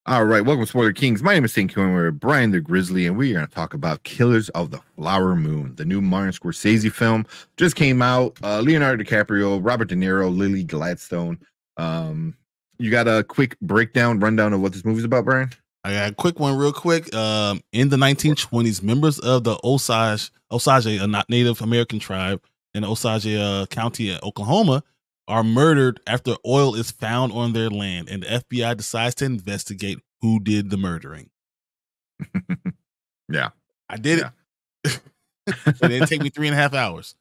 All right, welcome to Spoiler Kings. My name is St. We're Brian the Grizzly, and we are going to talk about Killers of the Flower Moon, the new Martin Scorsese film. Just came out. Leonardo DiCaprio, Robert De Niro, Lily Gladstone. You got a quick rundown of what this movie's about, Brian? I got a quick one, real quick. In the 1920s, members of the Osage, a not Native American tribe in Osage County, Oklahoma, are murdered after oil is found on their land, and the FBI decides to investigate who did the murdering. Yeah, I did it. It didn't take me 3.5 hours.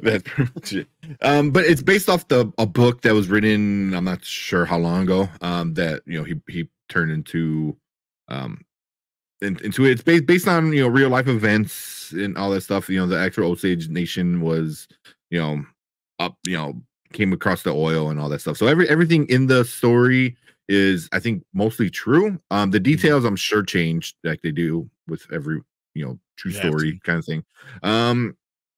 That's pretty much it. But it's based off a book that was written, I'm not sure how long ago. That he turned into into it. It's based on real life events and all that stuff. The actual Osage Nation was up came across the oil and all that stuff. So everything in the story is, I think, mostly true. The details I'm sure changed, like they do with every true story kind of thing. I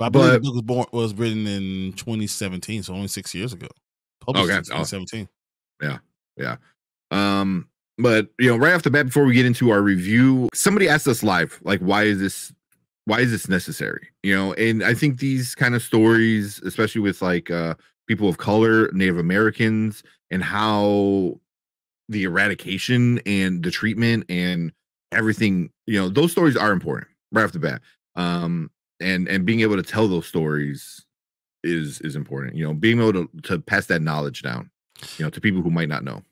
believe the book was written in 2017, so only 6 years ago. Published in 2017. Yeah. But right off the bat, before we get into our review, somebody asked us live, like, why is this necessary? And I think these kind of stories, especially with like people of color, Native Americans, and how the eradication and the treatment and everything, those stories are important right off the bat. And being able to tell those stories is important. Being able to pass that knowledge down, to people who might not know.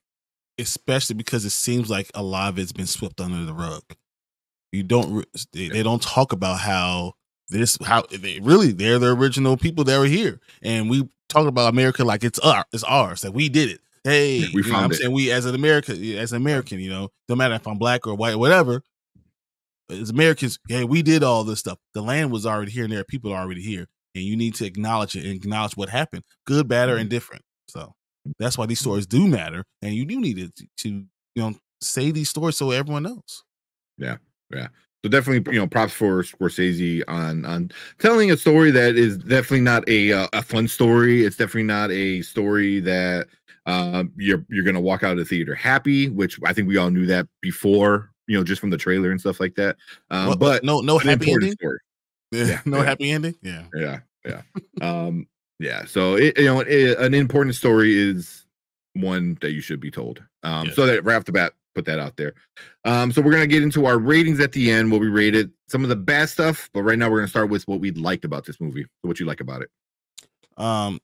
Especially because it seems like a lot of it's been swept under the rug. They don't talk about how they're the original people that were here, and we talk about America like it's ours, that we did it. Hey, we found it. Saying we as an American, no matter if I'm black or white or whatever, as Americans, hey, we did all this stuff. The land was already here, and there are people already here, and you need to acknowledge it and acknowledge what happened, good, bad, or indifferent. So that's why these stories do matter, and you do need to say these stories so everyone knows. Yeah. So definitely, props for Scorsese on telling a story that is definitely not a fun story. It's definitely not a story that you're gonna walk out of the theater happy, which I think we all knew that before, just from the trailer and stuff like that. But no happy ending. Story. Happy ending. Yeah. So an important story is one that you should be told. So that right off the bat, put that out there. So we're gonna get into our ratings at the end. What we rated, some of the bad stuff, but right now we're gonna start with what we liked about this movie. So what you like about it? I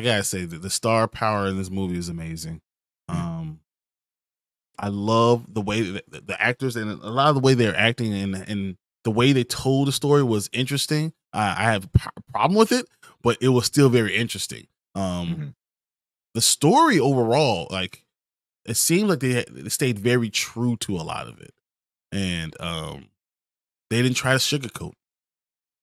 gotta say that the star power in this movie is amazing. I love the way that the actors and a lot of the way they're acting and the way they told the story was interesting. I have a problem with it, but it was still very interesting. The story overall, like, it seemed like they stayed very true to a lot of it, and they didn't try to sugarcoat.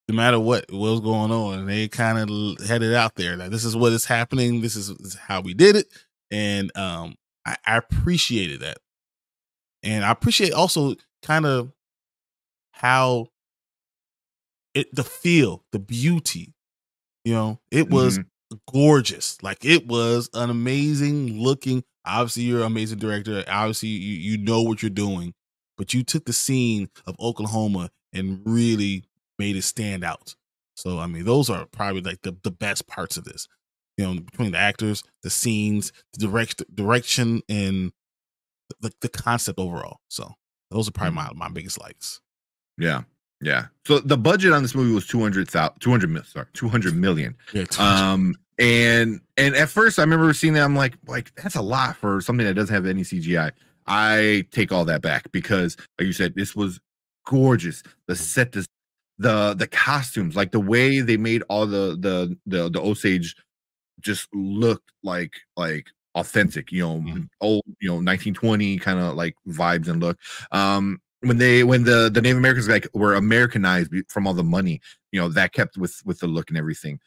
No matter what was going on, they kind of had it out there. Like, this is what is happening. This is how we did it, and I appreciated that, and I appreciate also kind of how the feel, the beauty. It was gorgeous. Like, it was an amazing looking. Obviously, you're an amazing director. Obviously, you know what you're doing, but you took the scene of Oklahoma and really made it stand out. So, I mean, those are probably like the best parts of this. Between the actors, the scenes, the direction, and the concept overall. So, those are probably my biggest likes. Yeah. So the budget on this movie was 200 million. Yeah, and at first I remember seeing that, I'm like that's a lot for something that doesn't have any CGI. I take all that back, because like you said, this was gorgeous. The set, the costumes, like the way they made all the Osage just looked like authentic, old, 1920 kind of like vibes and look. When the Native Americans were Americanized from all the money, that kept with the look and everything.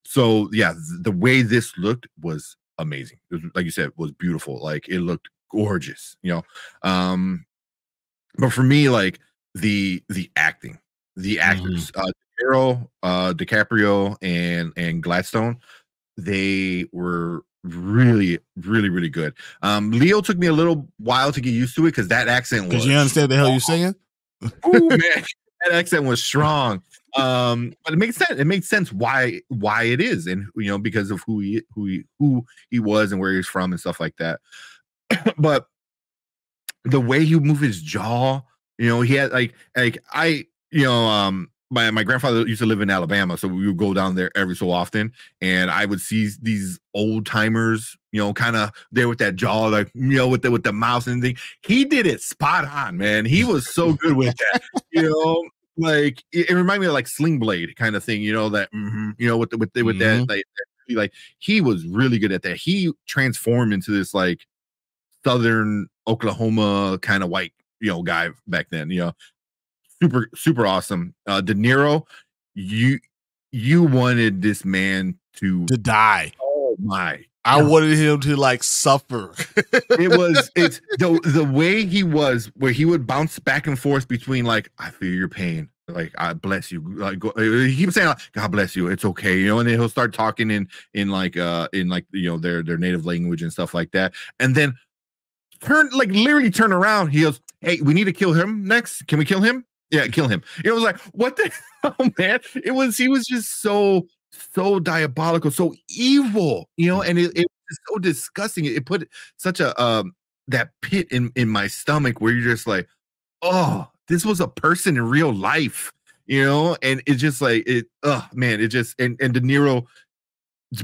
So yeah, the way this looked was amazing. It was, like you said, was beautiful. Like, it looked gorgeous. But for me, like the acting, the actors, DeNiro, DiCaprio, and Gladstone, they were really, really, really good. Leo took me a little while to get used to it because that accent was. Because you understand the hell you're saying. Oh man, that accent was strong. But it makes sense. It makes sense why it is, and because of who he was and where he's from and stuff like that. But the way he moved his jaw, he had like I, my grandfather used to live in Alabama, so we would go down there every so often, and I would see these old timers, kind of there with that jaw, like with the mouth and thing. He did it spot on, man. He was so good with that, like it reminded me of like Sling Blade kind of thing, that with that like he was really good at that. He transformed into this like Southern Oklahoma kind of white, guy back then, super, super awesome. DeNiro, you wanted this man to die. Oh my. I wanted him to like suffer. It's the way he was, where he would bounce back and forth between like, I feel your pain. Like, I bless you. Like, he keeps saying, like, God bless you. It's okay. And then he'll start talking in their native language and stuff like that. And then literally turn around. He goes, hey, we need to kill him next. Can we kill him? Yeah, kill him. It was like, what the hell, man? He was just so diabolical, so evil, and it was so disgusting. It put such a that pit in my stomach where you're just like, oh, this was a person in real life, and it's just like it, oh man, it just and De Niro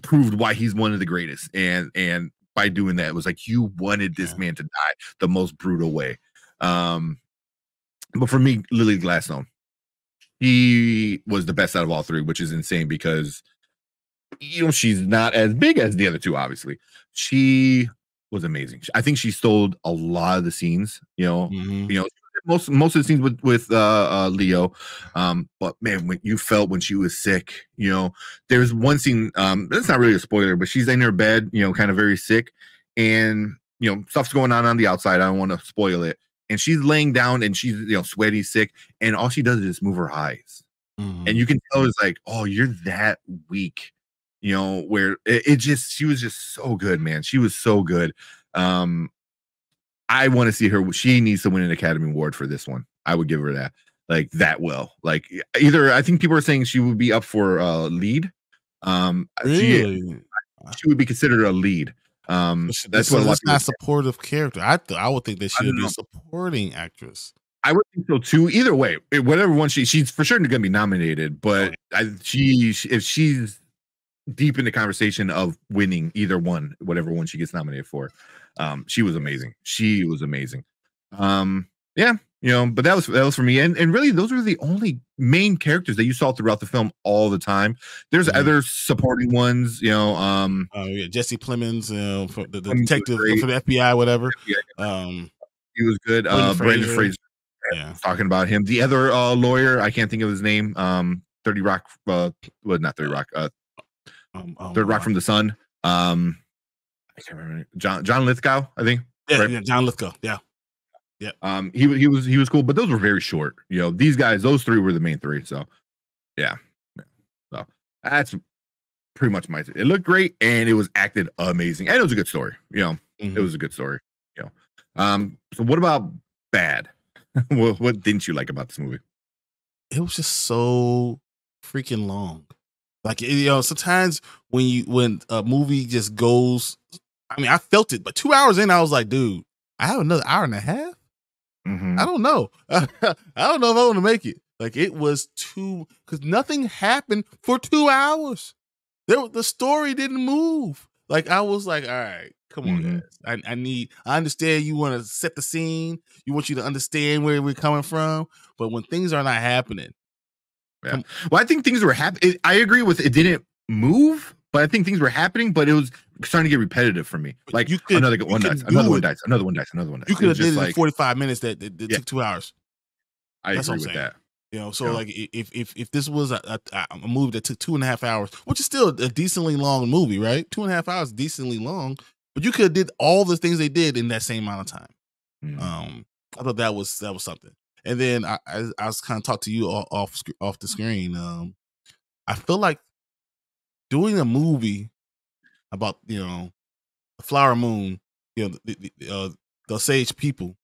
proved why he's one of the greatest. And by doing that, it was like you wanted this man to die the most brutal way. But for me, Lily Gladstone, he was the best out of all three, which is insane because she's not as big as the other two. Obviously, she was amazing. I think she stole a lot of the scenes. Most of the scenes with Leo. But man, when you felt when she was sick, there's one scene. That's not really a spoiler, but she's in her bed, kind of very sick, and stuff's going on the outside. I don't want to spoil it. And she's laying down and she's sweaty, sick, and all she does is just move her eyes, and you can tell it's like, oh, you're that weak, where she was just so good, man. She was so good. I want to see her. She needs to win an Academy Award for this one. I would give her that. Like that will. Like either I think people are saying she would be up for lead. Really? She would be considered a lead. That's what a lot of not supportive character. I would think that she would be a supporting actress. I would think so too. Either way, whatever one she's for sure going to be nominated. But if she's deep in the conversation of winning either one, whatever one she gets nominated for, she was amazing. She was amazing. Yeah, but that was for me. And really, those were the only main characters that you saw throughout the film all the time. There's other supporting ones, Jesse Plemons, for the detective for the FBI, whatever. He was good. Brendan Fraser. Yeah, talking about him. The other lawyer, I can't think of his name. 30 Rock, well, not 30 Rock. Third Rock from the Sun. I can't remember. John Lithgow, I think. Yeah, right? Yeah, John Lithgow. Yeah. Yeah. He was cool, but those were very short. These guys, those three were the main three. So yeah. So that's pretty much my. It looked great and it was acted amazing. And it was a good story. It was a good story. So what about bad? What didn't you like about this movie? It was just so freaking long. Like, sometimes when a movie just goes, I mean, I felt it, but 2 hours in, I was like, dude, I have another hour and a half. I don't know. I don't know if I want to make it. Like, it was because nothing happened for 2 hours. The story didn't move. Like, I was like, all right, come on, guys. I understand you want to set the scene. You want you to understand where we're coming from. But when things are not happening. Yeah. Well, I think things were happening. I agree with it didn't move, but I think things were happening, but it was starting to get repetitive for me. Like another one dies. You could have did it in 45 minutes that took 2 hours. I agree with that. Like if this was a movie that took 2.5 hours, which is still a decently long movie, right? 2.5 hours, decently long, but you could have did all the things they did in that same amount of time. I thought that was something. And then I was kind of talk to you off the screen. I feel like doing a movie about Flower Moon, the Osage people,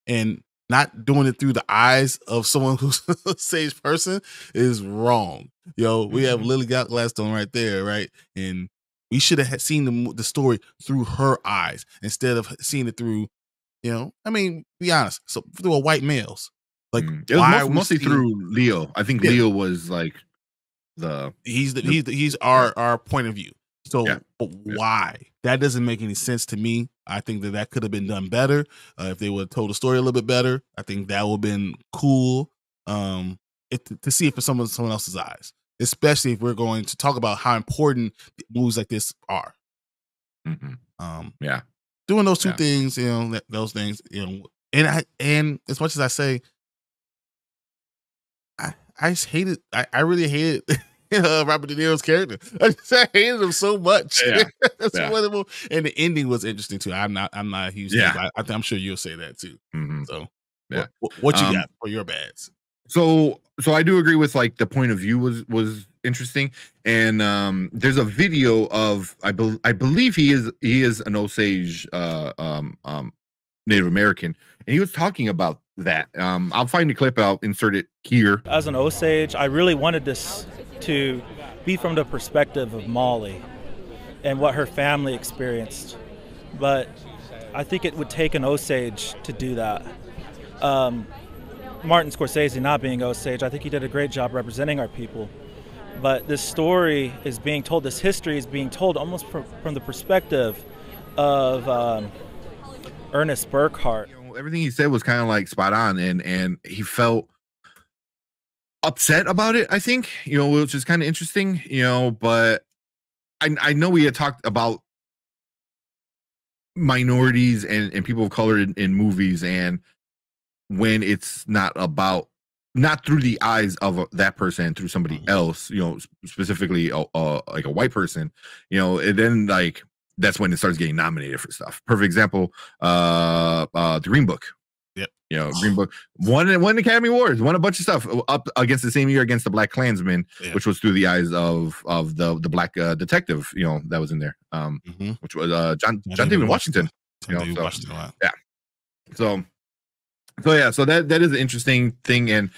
and not doing it through the eyes of someone who's a Sage person is wrong. We have Lily Gladstone right there, right? And we should have seen the story through her eyes instead of seeing it through, I mean, be honest, so through a white male's. Like, it was mostly through Leo. I think Leo was like he's our point of view. So, but why? That doesn't make any sense to me. I think that could have been done better. If they would have told the story a little bit better, I think that would have been cool. To see it from someone else's eyes, especially if we're going to talk about how important movies like this are. Doing those two things, those things, and as much as I say, I just hated. I really hated Robert De Niro's character. I hated him so much. That's wonderful. And the ending was interesting too. I'm not a huge fan, but I'm sure you'll say that too. So, what you got for your bads? So I do agree with like the point of view was interesting, and there's a video of I believe he is an Osage Native American, and he was talking about that. I'll find the clip. I'll insert it here. As an Osage, I really wanted this to be from the perspective of Molly and what her family experienced, but I think it would take an Osage to do that. Martin Scorsese, not being Osage, I think he did a great job representing our people, but this story is being told, this history is being told almost from the perspective of Ernest Burkhart. Everything he said was kind of like spot on, and he felt upset about it, I think, which is kind of interesting, but I know we had talked about minorities and people of color in movies, and when it's not through the eyes of that person, through somebody else, specifically like a white person, and then like that's when it starts getting nominated for stuff. Perfect example, the Green Book. Green Book won the Academy Awards, won a bunch of stuff up against the same year against the Black Klansman, which was through the eyes of the black detective, that was in there, which was John David Washington. So that is an interesting thing, and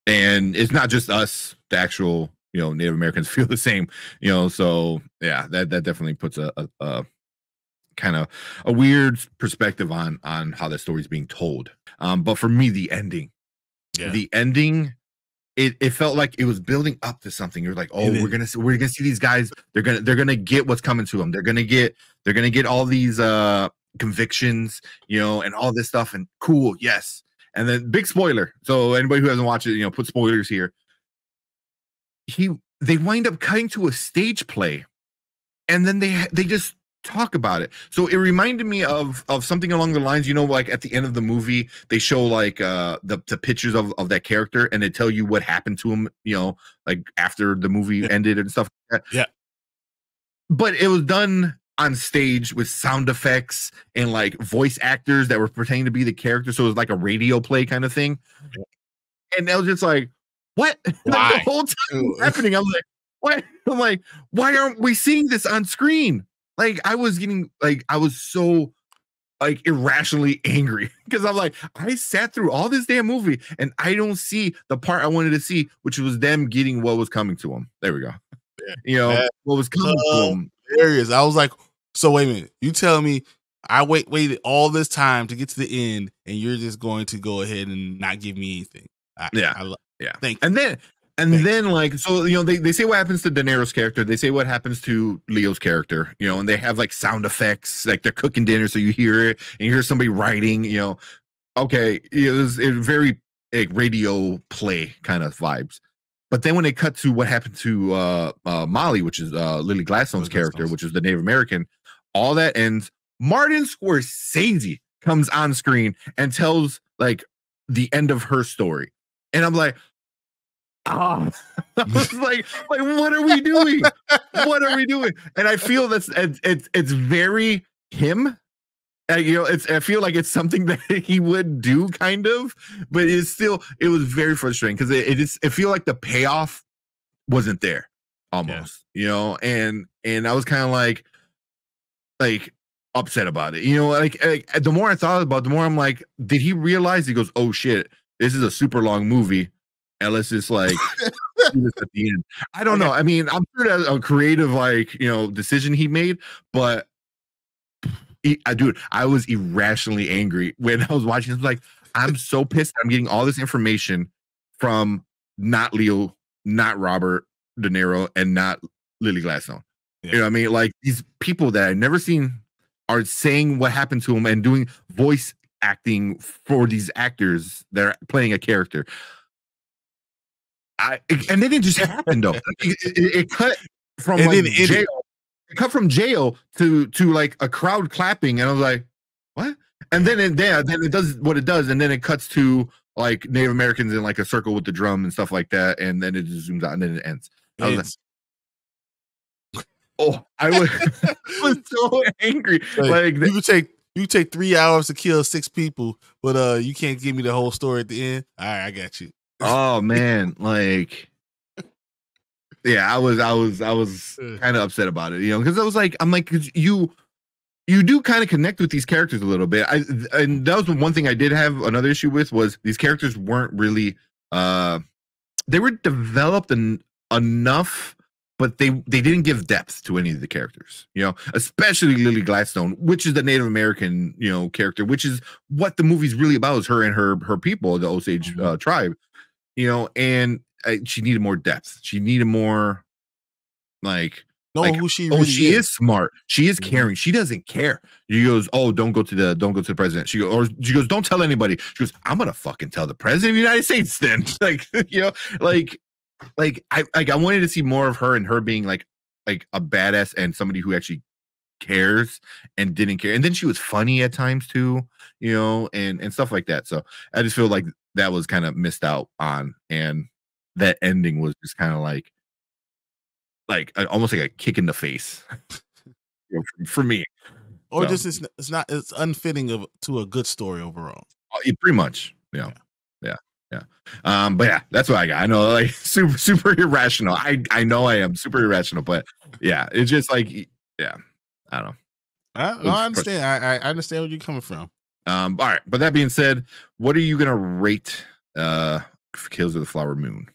it's not just us, the actual Native Americans feel the same, so that definitely puts a kind of a weird perspective on how the story is being told. But for me, the ending, it felt like it was building up to something. You're like, oh, we're gonna see these guys. They're gonna get what's coming to them. They're gonna get all these convictions, and all this stuff. And cool, yes. And then big spoiler. So anybody who hasn't watched it, put spoilers here. They wind up cutting to a stage play, and then they just talk about it. So it reminded me of something along the lines, like at the end of the movie, they show like the pictures of that character, and they tell you what happened to him, like after the movie ended and stuff like that. But it was done on stage with sound effects and like voice actors that were pretending to be the character. So it was like a radio play kind of thing. And I was just like, what? Like, the whole time it was happening, I was like, what? I'm like, why aren't we seeing this on screen? Like, I was so like irrationally angry because I'm like, I sat through all this damn movie and I don't see the part I wanted to see, which was them getting what was coming to them. There we go. What was coming to them. Hilarious. I was like, so wait a minute. You tell me I waited all this time to get to the end, and you're just going to go ahead and not give me anything. Thank you. And then like, so, they say what happens to DeNiro's character. They say what happens to Leo's character, and they have like sound effects, like they're cooking dinner. So you hear it and you hear somebody writing, okay. It was very like radio play kind of vibes. But then when they cut to what happened to Molly, which is Lily Gladstone's character, which is the Native American, all that ends. Martin Scorsese comes on screen and tells like the end of her story. And I'm like, I was like, what are we doing? What are we doing? And I feel it's very him. I feel like it's something that he would do kind of, but it was very frustrating because it feel like the payoff wasn't there almost, and I was kind of like upset about it. You know, like the more I thought about it, the more I'm like, did he realize? He goes, oh shit, this is a super long movie, and let's just like do this at the end. I don't know. I mean, I'm sure that's a creative like decision he made, but I was irrationally angry when I was watching. I was like, I'm so pissed. I'm getting all this information from not Leo, not Robert De Niro, and not Lily Gladstone. Yeah. You know what I mean? Like these people that I've never seen are saying what happened to them and doing voice acting for these actors that are playing a character. And it didn't just happen though. It cut from jail. It cut from jail to like a crowd clapping, and I was like, "What?" And then it does what it does, and then it cuts to like Native Americans in like a circle with the drum and stuff like that, and then it just zooms out, and then it ends. I was like, "Oh, I was so angry!" Like you take 3 hours to kill 6 people, but you can't give me the whole story at the end. All right, I got you. Oh man, like. Yeah, I was kind of upset about it, because I was like, I'm like, you do kind of connect with these characters a little bit. And that was the one thing I did have another issue with was these characters weren't really, they were developed enough, but they didn't give depth to any of the characters, especially Lily Gladstone, which is the Native American, character, which is what the movie's really about, is her and her people, the Osage tribe, and she needed more depth. She needed more, who she really is smart. She is caring. She doesn't care. She goes, "Oh, don't go to the president." She goes, "Don't tell anybody." She goes, "I'm gonna fucking tell the president of the United States." Then, I wanted to see more of her and her being like a badass and somebody who actually cares and didn't care. And then she was funny at times too, and stuff like that. So I just feel like that was kind of missed out on, and that ending was just kind of like almost like a kick in the face for me. Or just it's unfitting to a good story overall. Pretty much. Yeah. But yeah, that's what I got. I know, like super irrational. I know I am super irrational, but yeah, it's just like, yeah, I don't know. I understand. I understand where you're coming from. All right. But that being said, what are you gonna rate Kills of the Flower Moon?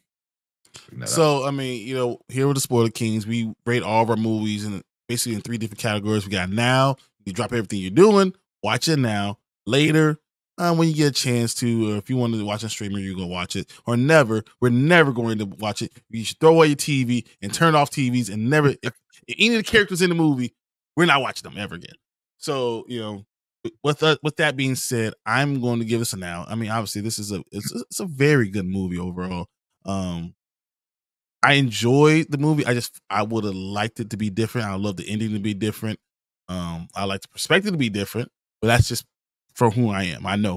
So I mean, here with the Spoiler Kings, we rate all of our movies basically in 3 different categories. We got now, you drop everything you're doing, watch it now. Later, when you get a chance to, if you want to watch a streamer, you go watch it. Or never, we're never going to watch it. You should throw away your TV and turn off TVs and never, if any of the characters in the movie, we're not watching them ever again. So, with that being said, I'm going to give this a now. I mean, obviously, this is it's a very good movie overall. I enjoyed the movie. I would have liked it to be different. I love the ending to be different. I like the perspective to be different, but that's just for who I am. I know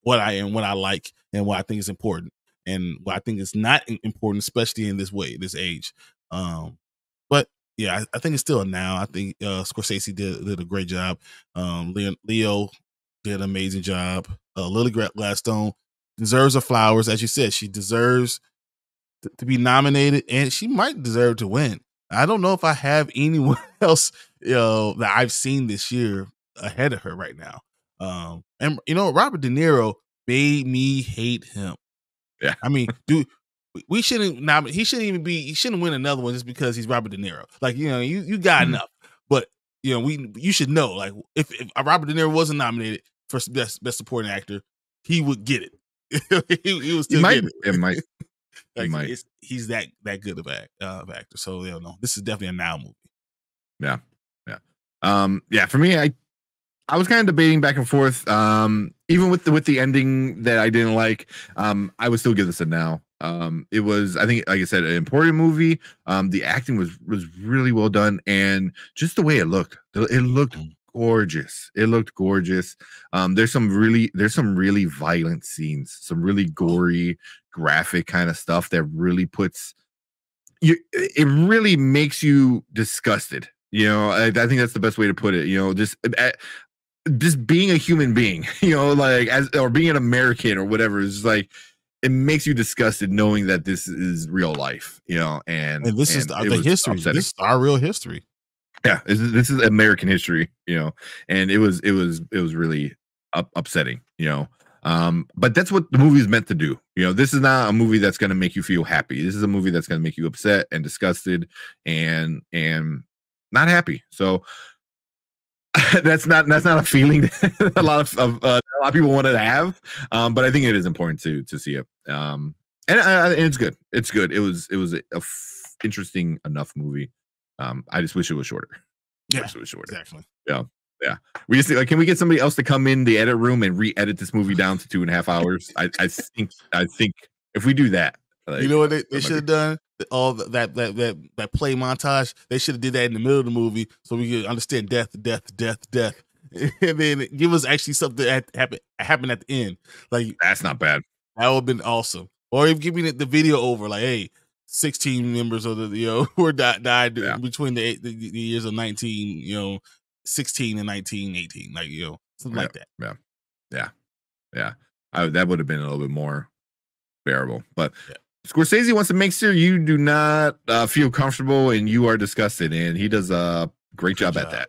what I am, what I like, and what I think is important, and what I think is not important, especially in this this age. But yeah, I think it's still a now. I think Scorsese did a great job. Leo did an amazing job. Lily Gladstone deserves her flowers, as you said. She deserves to be nominated, and she might deserve to win. I don't know if I have anyone else that I've seen this year ahead of her right now. And Robert De Niro made me hate him. Yeah, I mean, dude, he shouldn't win another one just because he's Robert De Niro. Like, you got enough, but you should know, like, if Robert De Niro wasn't nominated for best supporting actor, he would get it. he would still get it. It might. Like, he's that good of actor. So this is definitely a now movie. Yeah. Yeah. For me, I was kind of debating back and forth. Even with the ending that I didn't like, I would still give this a now. It was, I think, like I said, an important movie. The acting was really well done, and just the way it looked gorgeous. It looked gorgeous. There's some really violent scenes, some really gory, graphic kind of stuff that really puts you. It really makes you disgusted. I think that's the best way to put it. Just being a human being, or being an American or whatever, is like, it makes you disgusted knowing that this is real life, and this is the history. Upsetting. This is our real history. Yeah, this is American history, and it was really upsetting, but that's what the movie is meant to do. This is not a movie that's going to make you feel happy. This is a movie that's going to make you upset and disgusted and not happy. So that's not a feeling that a lot of people wanted to have, but I think it is important to see it. And it's good. It's good. It was interesting enough movie. I just wish it was shorter. Yeah, exactly. Yeah. We just can we get somebody else to come in the edit room and re-edit this movie down to 2.5 hours? I think if we do that, you know what they should have done? All that play montage. They should have did that in the middle of the movie so we could understand death, and then give us actually something that happened at the end. Like that's not bad. That would have been awesome. Or if give me the video over, like, hey, 16 members of the who died between the years of 16 and 1918, like something like that. Yeah. That would have been a little bit more bearable. But Scorsese wants to make sure you do not feel comfortable and you are disgusted, and he does a great job at that.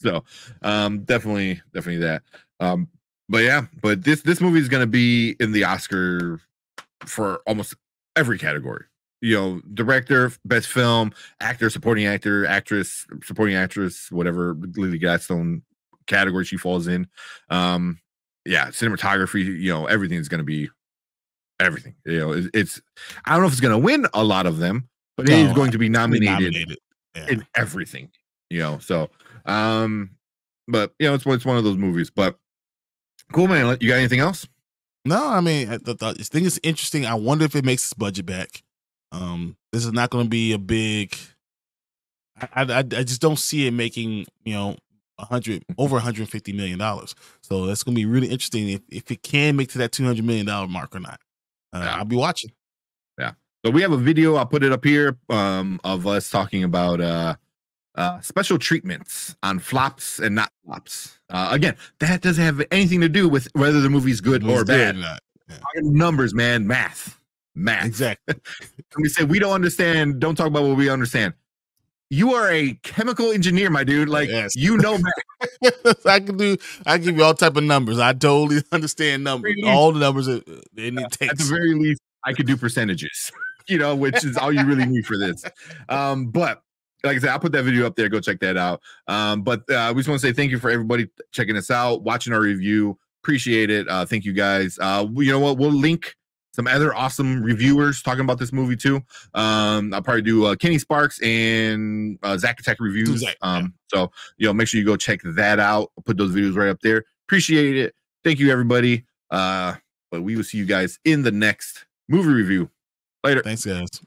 So definitely that. But this movie is going to be in the Oscar for almost every category. Director, best film, actor, supporting actor, actress, supporting actress, whatever Lily Gladstone category she falls in. Cinematography, everything is going to be everything. It's I don't know if it's going to win a lot of them, but it is going to be nominated. In everything. So but it's one of those movies. But cool, man. You got anything else? No, I mean, I think it's interesting. I wonder if it makes its budget back. This is not going to be a big. I just don't see it making over $150 million. So that's going to be really interesting if it can make to that $200 million mark or not. I'll be watching. Yeah. So we have a video. I'll put it up here of us talking about special treatments on flops and not flops. Again, that doesn't have anything to do with whether the movie's good or bad. Numbers, man, math. Exactly. And we say we don't understand. Don't talk about what we understand. You are a chemical engineer, my dude. Like math. I give you all type of numbers. I totally understand numbers. All the numbers it takes. At the very least, I could do percentages. Which is all you really need for this. But like I said, I'll put that video up there. Go check that out. But we just want to say thank you for everybody checking us out, watching our review. Appreciate it. Thank you guys. You know what? We'll link some other awesome reviewers talking about this movie too. I'll probably do Kenny Sparks and Zach Attack reviews. So make sure you go check that out. I'll put those videos right up there. Appreciate it. Thank you, everybody. But we will see you guys in the next movie review. Later. Thanks, guys.